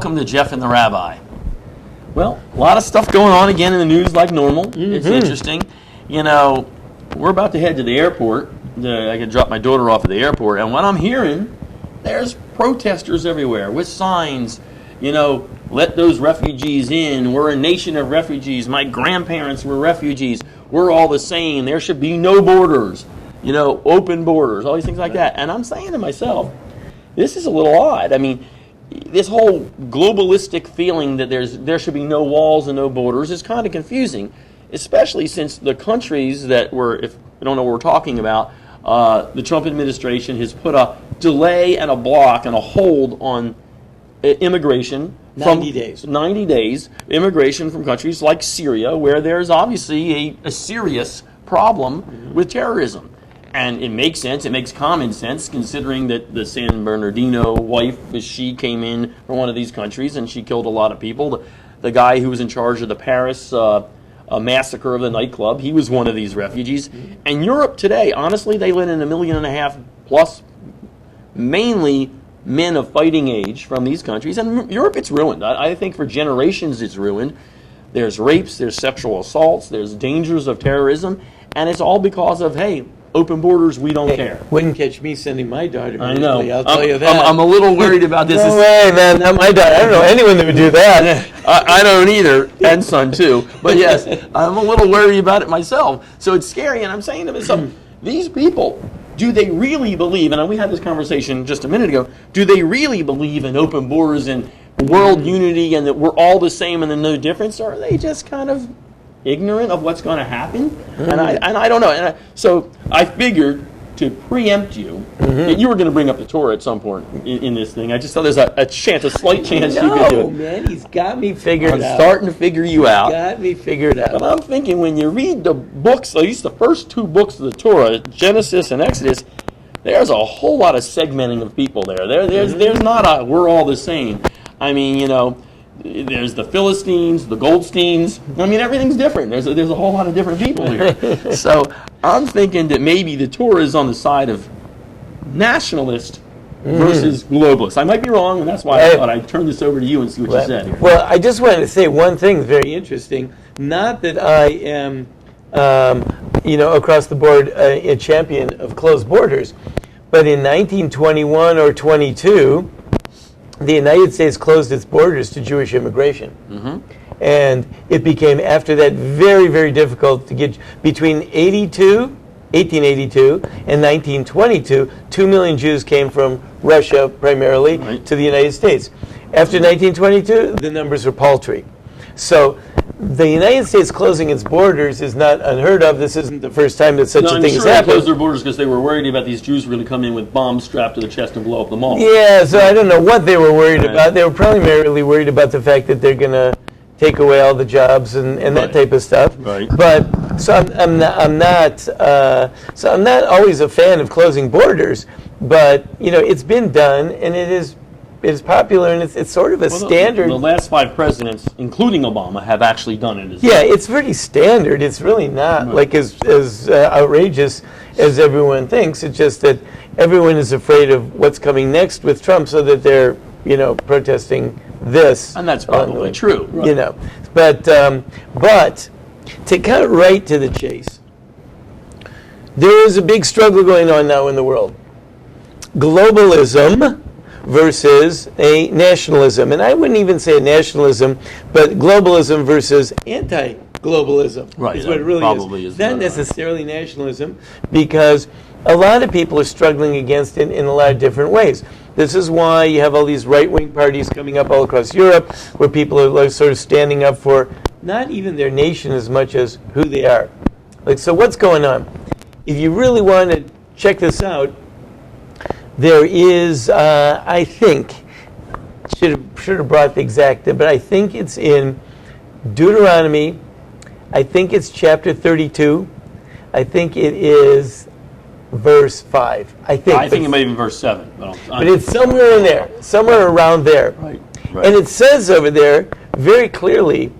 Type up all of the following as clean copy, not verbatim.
welcome to Jeff and the Rabbi. Well, a lot of stuff going on again in the news like normal. Mm-hmm. It's interesting. You know, we're about to head to the airport. I can drop my daughter off at the airport, and what I'm hearing, there's protesters everywhere with signs, you know, let those refugees in. We're a nation of refugees. My grandparents were refugees. We're all the same. There should be no borders, you know, open borders, all these things like that. And I'm saying to myself, this is a little odd. I mean, this whole globalistic feeling that there should be no walls and no borders is kind of confusing, especially since the countries that if we don't know what we're talking about, the Trump administration has put a delay and a block and a hold on immigration. 90 days. 90 days, immigration from countries like Syria, where there's obviously a serious problem with terrorism. And it makes sense, it makes common sense, considering that the San Bernardino wife, she came in from one of these countries and she killed a lot of people. The guy who was in charge of the Paris massacre of the nightclub, he was one of these refugees. And Europe today, honestly, they let in 1.5 million plus, mainly men of fighting age from these countries. And Europe, it's ruined. I think for generations it's ruined. There's rapes, there's sexual assaults, there's dangers of terrorism, and it's all because of, hey, open borders, we don't care. Wouldn't catch me sending my daughter to I know. I'll tell you that. I'm a little worried about this. No way, man. Not my daughter. I don't know anyone that would do that. I don't either, and son too. But yes, I'm a little worried about it myself. So it's scary, and I'm saying to myself, these people, do they really believe, and we had this conversation just a minute ago, do they really believe in open borders and world unity and that we're all the same and there's no difference, or are they just kind of ignorant of what's going to happen? And I don't know. So I figured to preempt you that you were going to bring up the Torah at some point in this thing. I just thought there's a slight chance you could do it. No, man, he's got me figured out. I'm starting to figure you out. Got me figured out. But I'm thinking when you read the books, at least the first 2 books of the Torah, Genesis and Exodus, there's a whole lot of segmenting of people there. There's not a we're all the same. I mean, you know, there's the Philistines, the Goldsteins. I mean, everything's different. There's a whole lot of different people here. So I'm thinking that maybe the Torah is on the side of nationalist versus globalist. I might be wrong, and that's why I thought I'd turn this over to you and see what you said here. Well, I just wanted to say one thing very interesting. Not that I am, across the board a champion of closed borders, but in 1921 or 22, the United States closed its borders to Jewish immigration. And it became, after that, very, very difficult to get. Between 1882 and 1922, 2 million Jews came from Russia, primarily, to the United States. After 1922, the numbers were paltry. So the United States closing its borders is not unheard of. This isn't the first time that such a thing has happened. They closed their borders because they were worried about these Jews really coming in with bombs strapped to the chest and blow up the mall. Yeah, so I don't know what they were worried about. They were primarily worried about the fact that they're going to take away all the jobs and that type of stuff. But so I'm not always a fan of closing borders. But it's been done, and it is popular, and it's sort of a standard. The last 5 presidents, including Obama, have actually done it as well. It's pretty standard. It's really not like as outrageous as everyone thinks. It's just that everyone is afraid of what's coming next with Trump, so that they're protesting this. And that's probably true. But to cut right to the chase, there is a big struggle going on now in the world. Globalism versus a nationalism. And I wouldn't even say a nationalism, but globalism versus anti-globalism is what it really is. Not necessarily nationalism, because a lot of people are struggling against it in a lot of different ways. This is why you have all these right-wing parties coming up all across Europe, where people are like sort of standing up for not even their nation as much as who they are. So what's going on? If you really want to check this out, there is, I think, should have brought the exact, but I think it's in Deuteronomy. I think it's chapter 32. I think it is verse 5. I think it may be verse 7. But it's somewhere in there, somewhere around there. Right. And it says over there very clearly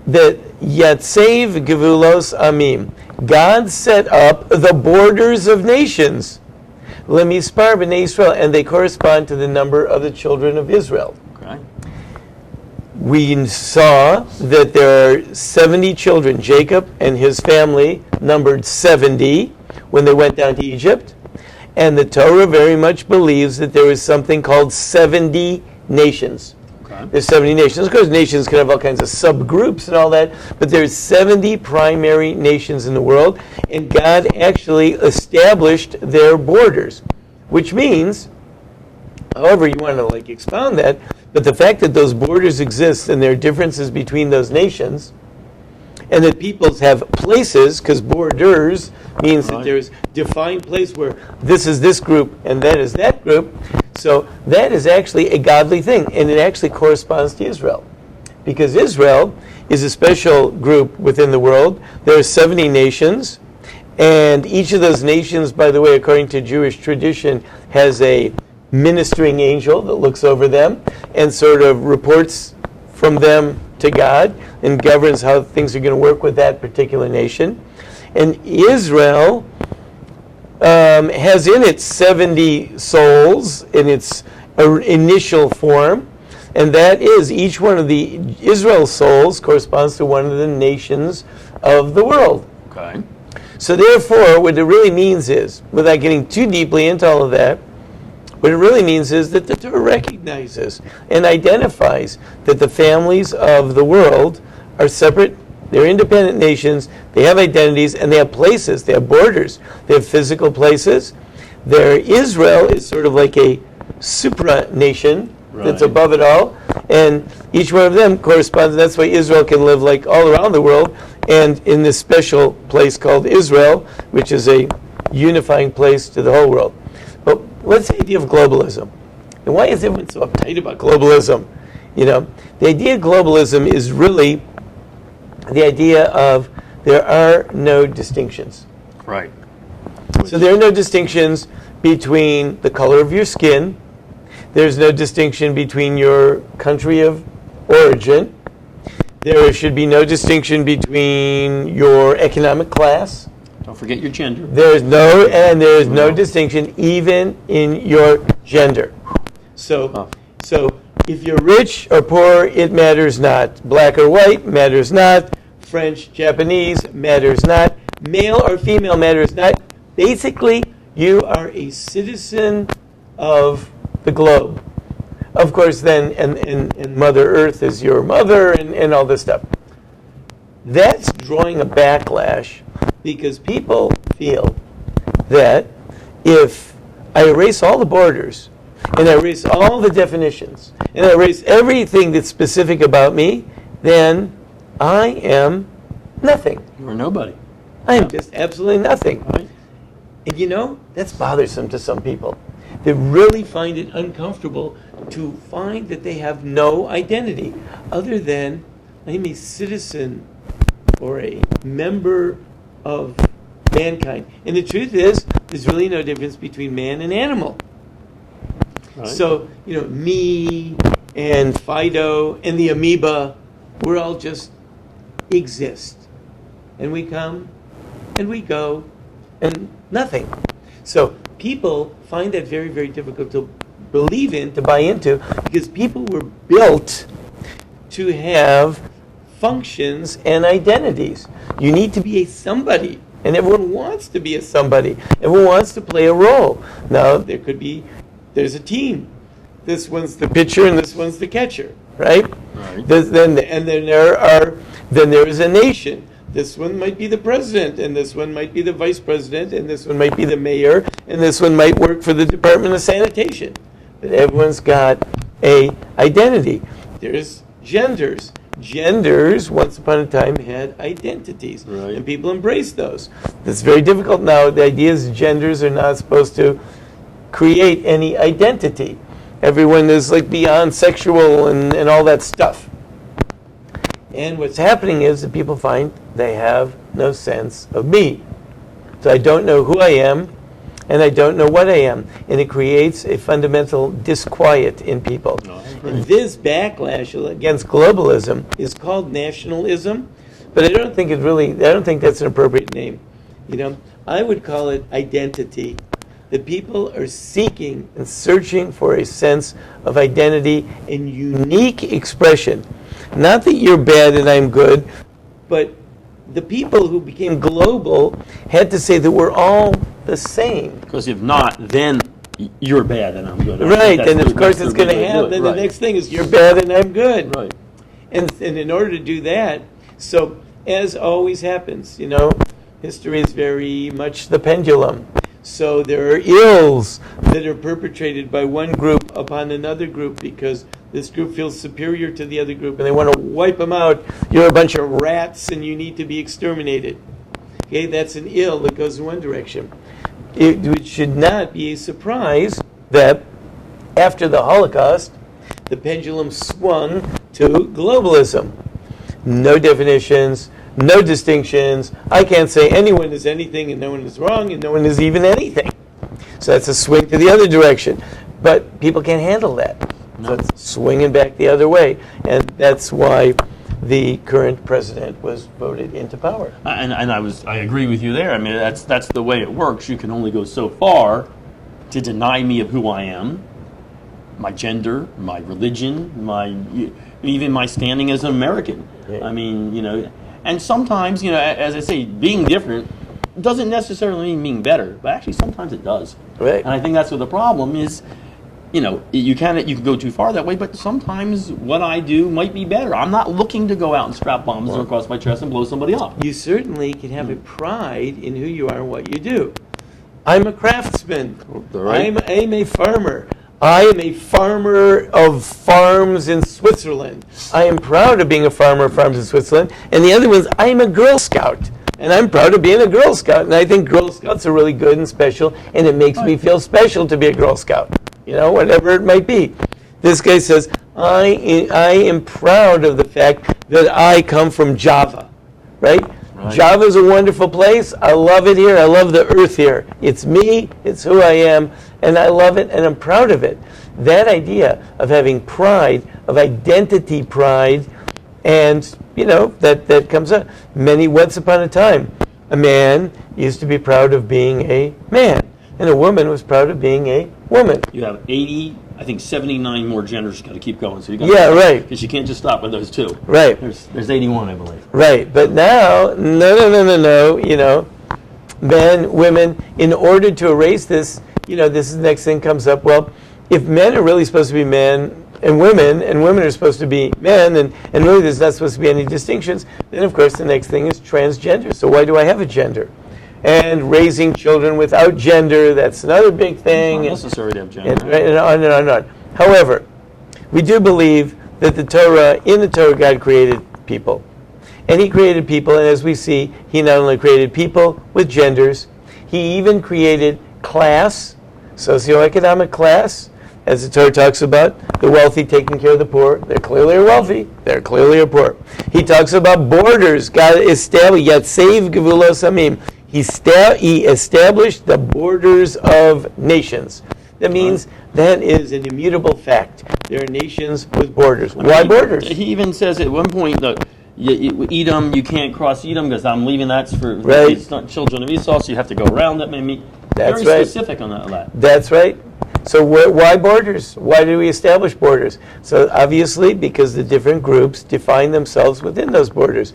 that Yatsev Gevulos Amim, God set up the borders of nations. Lemispar b'nei Israel, and they correspond to the number of the children of Israel. Okay. we saw that there are 70 children. Jacob and his family numbered 70 when they went down to Egypt. And the Torah very much believes that there is something called 70 nations. Okay. There's 70 nations. Of course, nations can have all kinds of subgroups and all that, but there's 70 primary nations in the world, and God actually established their borders, which means, however you want to expound that, but the fact that those borders exist and there are differences between those nations, and that peoples have places, because borders means that there's defined place where this is this group and that is that group. So that is actually a godly thing, and it actually corresponds to Israel. Because Israel is a special group within the world. There are 70 nations, and each of those nations, by the way, according to Jewish tradition, has a ministering angel that looks over them and sort of reports from them to God and governs how things are going to work with that particular nation. And Israel has in it 70 souls in its initial form, and that is each one of the Israel souls corresponds to one of the nations of the world. Okay. So therefore, what it really means is, without getting too deeply into all of that, what it really means is that the Torah recognizes and identifies that the families of the world are separate, they're independent nations, they have identities, and they have places, they have borders, they have physical places. Israel is sort of like a supra-nation that's above it all, and each one of them corresponds, that's why Israel can live like all around the world, and in this special place called Israel, which is a unifying place to the whole world. But what's the idea of globalism? And why is everyone so uptight about globalism? The idea of globalism is really the idea of there are no distinctions. Right. So there are no distinctions between the color of your skin. There's no distinction between your country of origin. There should be no distinction between your economic class. Don't forget your gender. There's no distinction even in your gender. So if you're rich or poor, it matters not. Black or white matters not. French, Japanese matters not. Male or female matters not. Basically, you are a citizen of the globe. Of course, then, and Mother Earth is your mother and all this stuff. That's drawing a backlash because people feel that if I erase all the borders and I erase all the definitions and I erase everything that's specific about me, then I am nothing. You're nobody. I am just absolutely nothing. Right. And that's bothersome to some people. They really find it uncomfortable to find that they have no identity other than I'm a citizen or a member of mankind. And the truth is, there's really no difference between man and animal. Right. So, me and Fido and the amoeba, we're all just exist. And we come and we go and nothing. So people find that very, very difficult to believe in, to buy into, because people were built to have functions and identities. You need to be a somebody, and everyone wants to be a somebody. Everyone wants to play a role. Now, there's a team. This one's the pitcher and this one's the catcher, right? Right. Then there is a nation. This one might be the president, and this one might be the vice president, and this one might be the mayor, and this one might work for the Department of Sanitation. But everyone's got a identity. There's genders. Genders, once upon a time, had identities, right. And people embrace those. It's very difficult now. The idea is genders are not supposed to create any identity. Everyone is beyond sexual and all that stuff. And what's happening is that people find they have no sense of me. So I don't know who I am, and I don't know what I am. And it creates a fundamental disquiet in people. And this backlash against globalism is called nationalism, but I don't think that's an appropriate name. I would call it identity. That people are seeking and searching for a sense of identity and unique expression. Not that you're bad and I'm good, but the people who became global had to say that we're all the same. Because if not, then you're bad and I'm good. Right, and of course it's going to happen. The next thing is you're bad and I'm good. Right. And in order to do that, so as always happens, history is very much the pendulum. So there are ills that are perpetrated by one group upon another group because this group feels superior to the other group and they want to wipe them out. You're a bunch of rats and you need to be exterminated. Okay, that's an ill that goes in one direction. It should not be a surprise that after the Holocaust, the pendulum swung to globalism. No definitions, no distinctions. I can't say anyone is anything and no one is wrong and no one is even anything. So that's a swing to the other direction. But people can't handle that. No. So it's swinging back the other way. And that's why the current president was voted into power. And I agree with you there. I mean, that's the way it works. You can only go so far to deny me of who I am, my gender, my religion, even my standing as an American. Yeah. I mean, and sometimes, as I say, being different doesn't necessarily mean better, but actually sometimes it does. Right. And I think that's what the problem is. You can go too far that way, but sometimes what I do might be better. I'm not looking to go out and strap bombs across my chest and blow somebody up. You certainly can have a pride in who you are and what you do. I'm a craftsman. Right. I'm a farmer. I am a farmer of farms in Switzerland. I am proud of being a farmer of farms in Switzerland. And the other one is I am a Girl Scout. And I'm proud of being a Girl Scout. And I think Girl Scouts are really good and special. And it makes me feel special to be a Girl Scout. Whatever it might be. This guy says, I am proud of the fact that I come from Java. Right? Java is a wonderful place. I love it here. I love the earth here. It's me. It's who I am. And I love it, and I'm proud of it. That idea of having pride, of identity pride, and, that comes up. Once upon a time, a man used to be proud of being a man, and a woman was proud of being a woman. You have 79 more genders got to keep going. So right. Because you can't just stop with those two. Right. There's 81, I believe. Right. But now, no. Men, women, in order to erase this, this is the next thing comes up. Well, if men are really supposed to be men and women are supposed to be men, and really there's not supposed to be any distinctions, then of course the next thing is transgender. So why do I have a gender? And raising children without gender, that's another big thing. It's not necessary to have gender. And on and on and on. However, we do believe that in the Torah, God created people. And He created people, and as we see, He not only created people with genders, He even created class, socioeconomic class, as the Torah talks about, the wealthy taking care of the poor. They're clearly wealthy. They're clearly poor. He talks about borders. God established, Yatsev Gevulos Amim. He established the borders of nations. That means that is an immutable fact. There are nations with borders. Why borders? He even says at one point that Edom, you can't cross Edom because I'm leaving that's for it's not children of Esau, so you have to go around that. Very specific on that. That's right. So why borders? Why do we establish borders? So obviously because the different groups define themselves within those borders.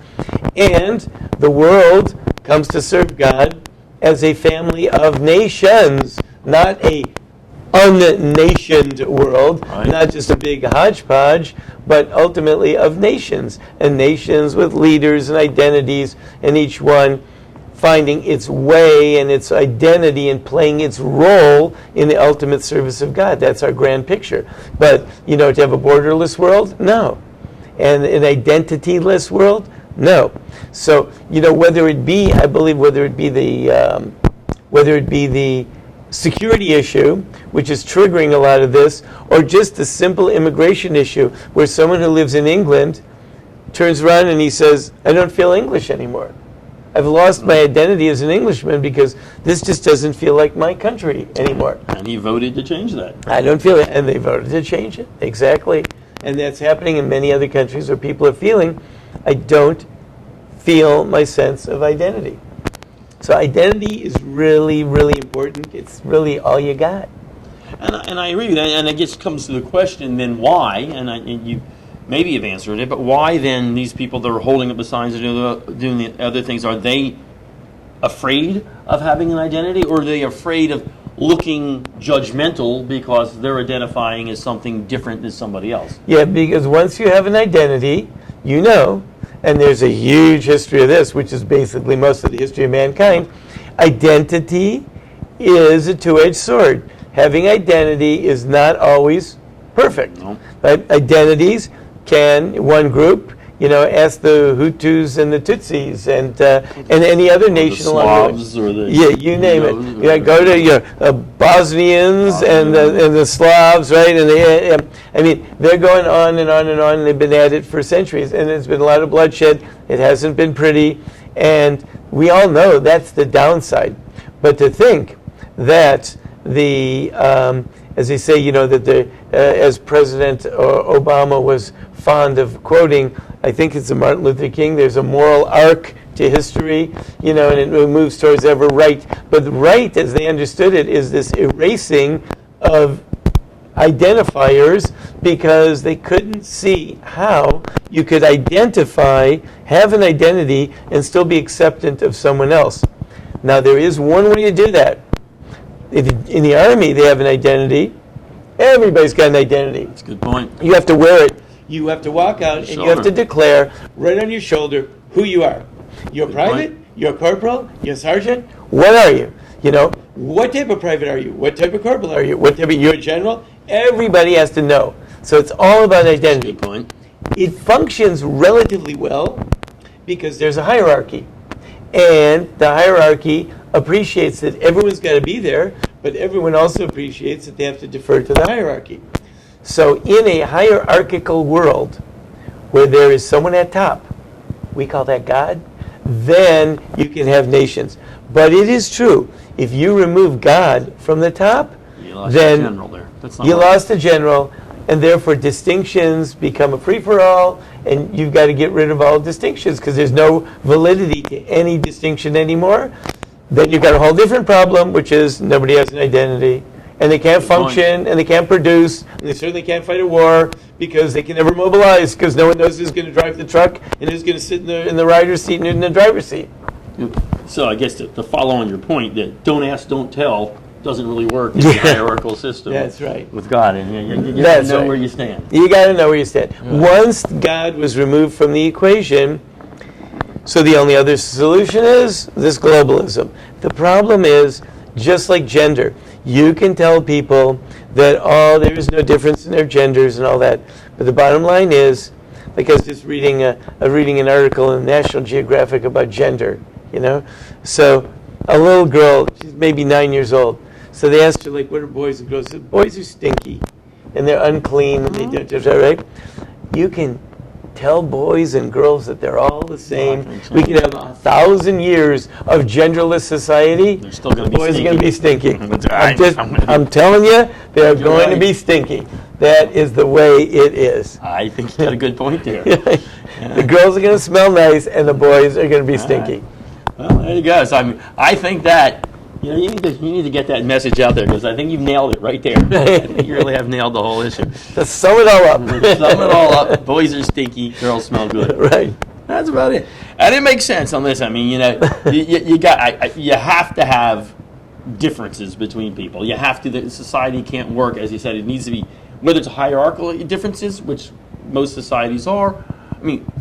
And the world comes to serve God as a family of nations, not a unnationed world, not just a big hodgepodge, but ultimately of nations, and nations with leaders and identities, and each one finding its way and its identity and playing its role in the ultimate service of God. That's our grand picture. But, to have a borderless world? No. And an identityless world? No. So, whether it be the security issue, which is triggering a lot of this, or just the simple immigration issue, where someone who lives in England turns around and he says, I don't feel English anymore. I've lost my identity as an Englishman because this just doesn't feel like my country anymore. And he voted to change that. I don't feel it. And they voted to change it. Exactly. And that's happening in many other countries where people are feeling, I don't feel my sense of identity. So identity is really, really important. It's really all you got. And I agree with that. And it just comes to the question, then why? And maybe you've answered it, but why then these people that are holding up the signs and doing the other things, are they afraid of having an identity, or are they afraid of looking judgmental because they're identifying as something different than somebody else? Yeah, because once you have an identity, you know, and there's a huge history of this, which is basically most of the history of mankind, identity is a two-edged sword. Having identity is not always perfect. No. Right? Identities can, one group, ask the Hutus and the Tutsis and any other nation along the way. Yeah, you name it. Yeah, go to Bosnians and the Slavs, right? And they're going on and on and on. And they've been at it for centuries, and there's been a lot of bloodshed. It hasn't been pretty, and we all know that's the downside. But to think that as they say, that as President Obama was fond of quoting, I think it's a Martin Luther King, there's a moral arc to history, and it moves towards ever right. But right, as they understood it, is this erasing of identifiers, because they couldn't see how you could have an identity, and still be acceptant of someone else. Now, there is one way to do that. In the Army, they have an identity. Everybody's got an identity. That's a good point. You have to wear it. You have to walk out, and you have to declare right on your shoulder who you are. You're a private, you're a corporal, you're a sergeant. What are you? What type of private are you? What type of corporal are you? You're a general? Everybody has to know. So it's all about identity. Good point. It functions relatively well because there's a hierarchy. And the hierarchy appreciates that everyone's got to be there, but everyone also appreciates that they have to defer to the hierarchy. So in a hierarchical world where there is someone at top, we call that God, then you can have nations. But it is true, if you remove God from the top, then you lost a general, and therefore distinctions become a free-for-all, and you've got to get rid of all distinctions because there's no validity to any distinction anymore. Then you've got a whole different problem, which is nobody has an identity, and they can't function, and they can't produce, and they certainly can't fight a war because they can never mobilize because no one knows who's going to drive the truck and who's going to sit in the rider's seat and in the driver's seat. So I guess to follow on your point, that don't ask, don't tell doesn't really work in the hierarchical system. That's right. With God, and you got to know where you stand. You got to know where you stand. Right. Once God was removed from the equation, so the only other solution is this globalism. The problem is, just like gender, you can tell people that, there is no difference in their genders and all that. But the bottom line is, like I was just reading an article in National Geographic about gender, So a little girl, she's maybe 9 years old. So they asked her, what are boys and girls? She said, boys are stinky, and they're unclean, and they don't, right? You can tell boys and girls that they're all the same. We can have 1,000 years of genderless society. They're still going to be boys stinky. Are going to be stinky. I'm telling you, they're going to be stinky. That is the way it is. I think you got a good point there. The girls are going to smell nice, and the boys are going to be stinky. Well, there you go. So I think that you need to get that message out there, because I think you've nailed it right there. I think you really have nailed the whole issue. Just sum it all up. Sum it all up. Boys are stinky. Girls smell good. Right. That's about it. And it makes sense on this. you have to have differences between people. You have to. The society can't work, as you said. It needs to be, whether it's hierarchical differences, which most societies are.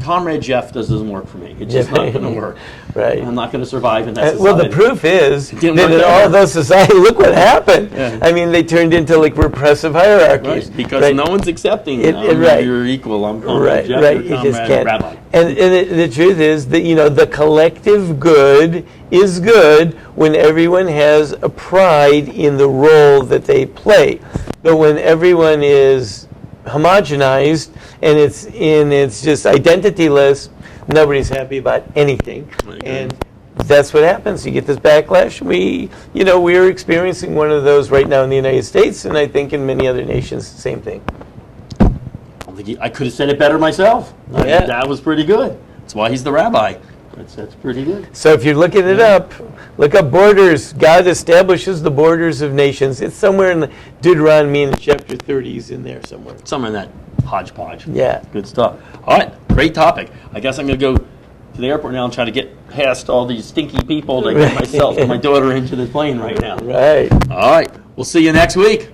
Comrade Jeff doesn't work for me. It's just not going to work. Right. I'm not going to survive in that society. Well, the proof is that in all those societies, look what happened. Yeah. They turned into repressive hierarchies. Right. Because no one's accepting you're equal. I'm Comrade Jeff, right. you're Comrade Rabbi. And the truth is that, the collective good is good when everyone has a pride in the role that they play. But when everyone is homogenized and it's just identityless, nobody's happy about anything. And that's what happens. You get this backlash. We're experiencing one of those right now in the United States, and I think in many other nations, the same thing. I could have said it better myself. That was pretty good. That's why he's the rabbi. That's pretty good. So if you're looking it up, look up borders. God establishes the borders of nations. It's somewhere in the Deuteronomy in chapter 30 is in there somewhere. Somewhere in that hodgepodge. Yeah. Good stuff. All right, great topic. I guess I'm going to go to the airport now and try to get past all these stinky people to get myself and my daughter into the plane right now. Right. All right. We'll see you next week.